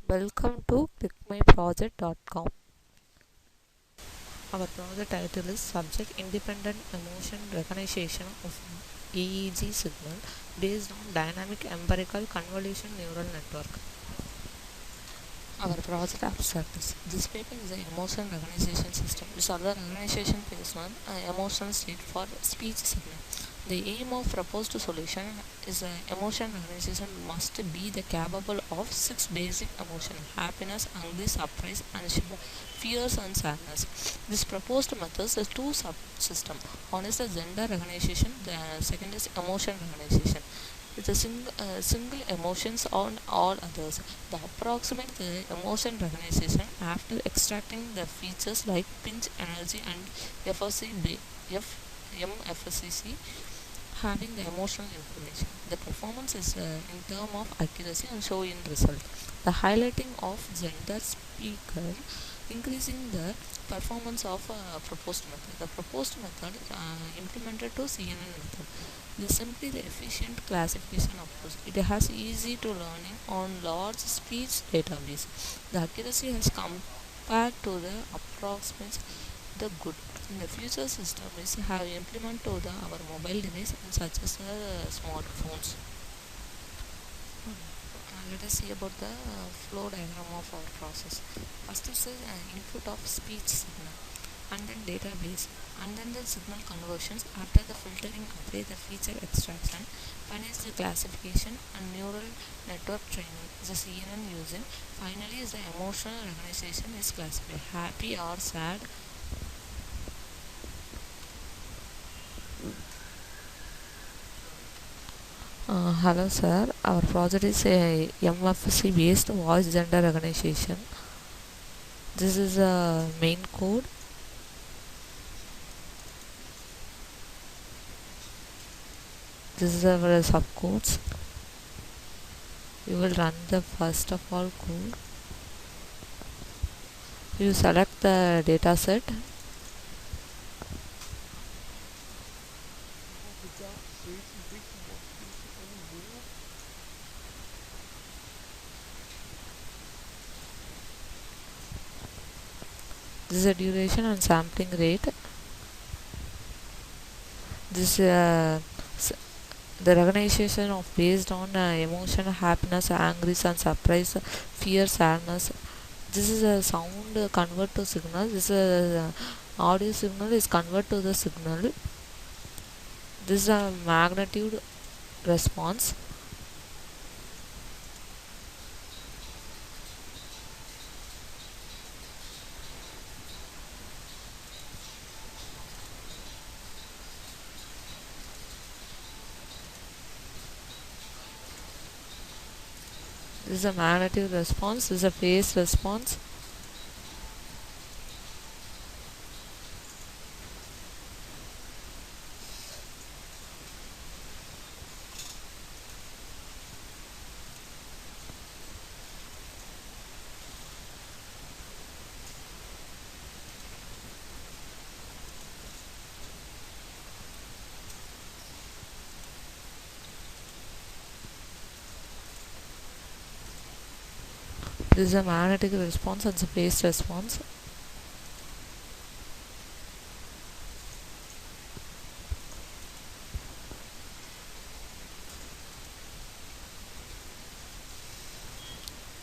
Welcome to ClickMyProject.com. Our project title is Subject Independent Emotion Recognition of EEG Signal based on Dynamic Empirical Convolution Neural Network. Our project abstract is this paper is an emotion recognition system. It's other recognition based on an emotional state for speech signal. The aim of proposed solution is emotion recognition must be the capable of 6 basic emotions: happiness, angry, surprise, and fears and sadness. This proposed method is two subsystems. One is the gender recognition, the second is emotion recognition. It's a single emotions on all others. The approximate emotion recognition after extracting the features like pinch energy and MFCC having the emotional information. The performance is in term of accuracy and show in result. The highlighting of gender speaker increasing the performance of proposed method. The proposed method implemented to CNN method. This is simply the efficient classification approach. It has easy to learning on large speech database. The accuracy has compared to the approximate the good. In the future system is have implemented to the our mobile device and such as smartphones. Let us see about the flow diagram of our process. First is input of speech signal, and then database, and then the signal conversions. After the filtering, apply the feature extraction, finally the classification and neural network training. The CNN using. Finally is the emotional recognition is classified happy or sad. Hello sir, our project is a MFCC based voice gender recognition. This is a main code. This is our subcodes. You will run the first of all code. You select the data set. This is a duration and sampling rate. This the recognition of based on emotion, happiness, angry, and surprise, fear, sadness. This is a sound convert to signal. This is a audio signal is convert to the signal. This is a magnitude response. This is a magnitude response. This is a phase response. This is a magnetic response and the phase response.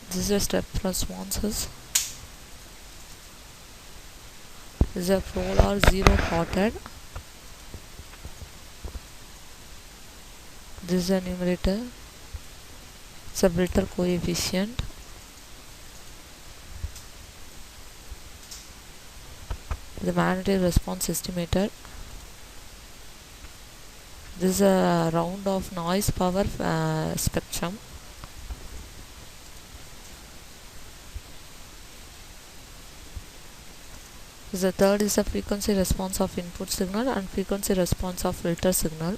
This is a step responses. This is a polar zero plotted. This is a numerator. It's a Brittle coefficient. The magnetic response estimator. This is a round of noise power spectrum. The third is the frequency response of input signal and frequency response of filter signal.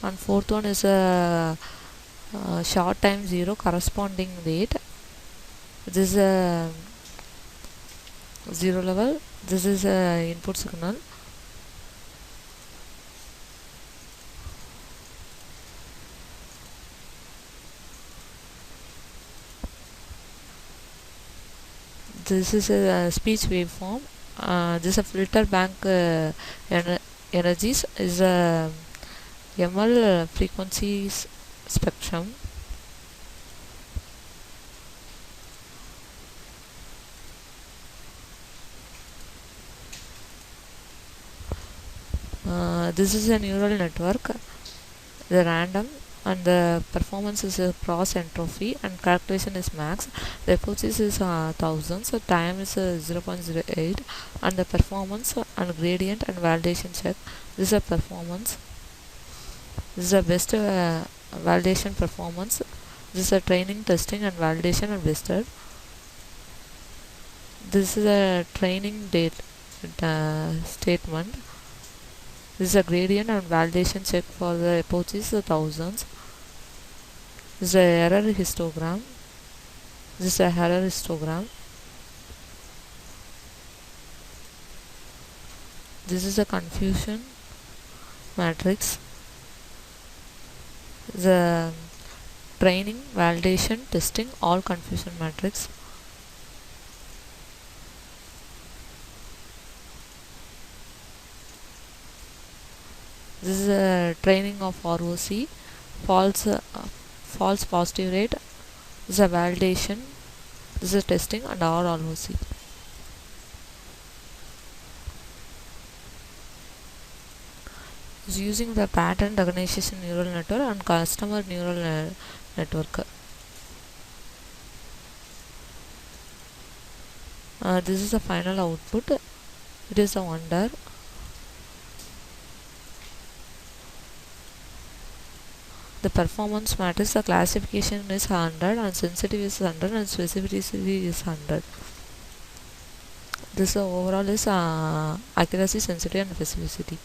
And fourth one is a short time zero corresponding rate. This is a zero level. This is a input signal. This is a speech waveform. This is a filter bank energies is a ML frequencies spectrum. This is a neural network, the random, and the performance is a cross entropy, and calculation is max. The approaches is 1000, so time is 0.08, and the performance and gradient and validation check. This is a performance. This is the best validation performance. This is a training, testing, and validation and vested. This is a training date statement. This is a gradient and validation check for the approaches thousands. This is a error histogram. This is a error histogram. This is a confusion matrix. The training, validation, testing, all confusion matrix. This is a training of ROC, false positive rate. This is a validation. This is testing and all ROC. Is using the pattern recognition neural network and customer neural network. This is the final output. It is a wonder. The performance matters. The classification is 100 and sensitivity is 100 and specificity is 100. This overall is accuracy, sensitivity, and specificity.